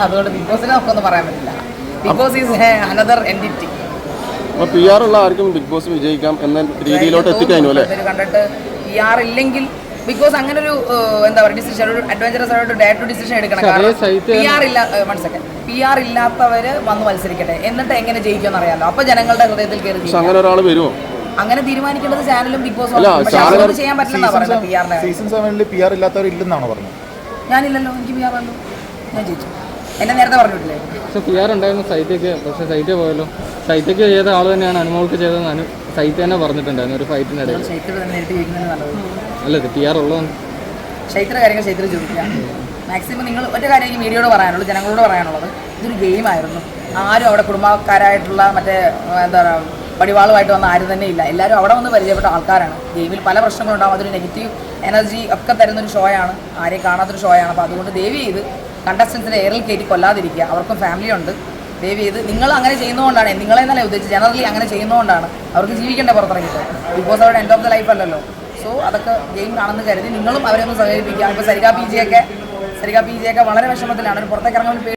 അതുകൊണ്ട് ബിഗ് ബോസിനെ നമുക്കൊന്നും പറയാൻ പറ്റില്ല. Big boss is another entity. PR ഉള്ള ആർക്കും ബിഗ് ബോസ് വിജയിക്കാം എന്ന രീതിയിലോട്ട് എത്തിക്കഴിഞ്ഞു അല്ലേ? കണ്ടിട്ട് PR ഇല്ലെങ്കിൽ ബിഗ് ബോസ് അങ്ങനെ ഒരു എന്താ പറയുക ഡിസിഷൻ, ഒരു അഡ്വഞ്ചറസ് ആയിട്ട് ഡയറക്റ്റ് ഡിസിഷൻ എടുക്കണം. കാരണം PR ഇല്ലാത്തവര് വന്ന് മത്സരിക്കട്ടെ, എന്നിട്ട് എങ്ങനെ ജയിക്കുമെന്ന് അറിയാലോ. അപ്പൊ ജനങ്ങളുടെ ഹൃദയത്തിൽ കയറി അങ്ങനെ ഒരാൾ വരുമോ? അങ്ങനെ തീരുമാനിക്കേണ്ടത് ചാനലും ബിഗ് ബോസും. ചെയ്യാൻ പറ്റില്ലെന്നാ പറയുന്നത്. സീസൺ 7 PR ഇല്ലാത്തവരില്ലെന്നാണോ പറഞ്ഞത്? ഞാനില്ലല്ലോ, എനിക്ക് PR ആണല്ലോ, ഞാൻ ജയിച്ചു. എന്നെ നേരത്തെ പറഞ്ഞിട്ടില്ലേ? പക്ഷെ PR ഉണ്ടായിരുന്നു സൈറ്റേക്ക്, പക്ഷെ സൈറ്റേ പോയല്ലോ. സൈറ്റേക്ക് ചെയ്ത ആൾ തന്നെയാണ് അനുമോൾക്ക് ചെയ്തതെന്ന് സൈറ്റ് തന്നെ പറഞ്ഞിട്ടുണ്ടായിരുന്നു ഒരു ഫൈറ്റിനിടയിൽ. അല്ല ഇത് PR ഉള്ളതാണ്. ക്ഷേത്ര കാര്യങ്ങൾ ക്ഷേത്ര ചോദിക്കാം. മാക്സിമം നിങ്ങൾ ഒറ്റ കാര്യം എനിക്ക് മീഡിയയോട് പറയാനുള്ളൂ, ജനങ്ങളോട് പറയാനുള്ളത്, ഇതൊരു ഗെയിമായിരുന്നു. ആരും അവിടെ കുടുംബക്കാരായിട്ടുള്ള മറ്റേ എന്താ പറയുക പടിവാളുമായിട്ട് വന്ന ആരും തന്നെ ഇല്ല. എല്ലാവരും അവിടെ വന്ന് പരിചയപ്പെട്ട ആൾക്കാരാണ്. ഗെയിമിൽ പല പ്രശ്നങ്ങളുണ്ടാകും, അതൊരു നെഗറ്റീവ് എനർജി ഒക്കെ തരുന്നൊരു ഷോയാണ്, ആരെയും കാണാത്തൊരു ഷോയാണ്. അപ്പോൾ അതുകൊണ്ട് ദയവ് ചെയ്ത് കണ്ടസ്റ്റൻസിനെ എയറിൽ കയറ്റി കൊല്ലാതിരിക്കുക. അവർക്കും ഫാമിലി ഉണ്ട്. ദയവ് ചെയ്ത് നിങ്ങൾ അങ്ങനെ ചെയ്യുന്നതുകൊണ്ടാണ്, നിങ്ങളെ എന്നല്ല ഉദ്ദേശിച്ച് ജനറലി അങ്ങനെ ചെയ്യുന്നതുകൊണ്ടാണ് അവർക്ക് ജീവിക്കേണ്ട പുറത്തിറങ്ങിയിട്ട്. ബിഗ് ബോസ് അവരുടെ എൻഡ് ഓഫ് ദ ലൈഫ് അല്ലല്ലോ. സോ അതൊക്കെ ഗെയിം കാണുന്ന കരുതി നിങ്ങളും അവരെ ഒന്ന് സഹകരിപ്പിക്കുക. ഇപ്പോൾ സരിക പി ജി ഒക്കെ വളരെ വിഷമത്തിലാണ്. ഒരു പുറത്തേക്ക് ഇറങ്ങാൻ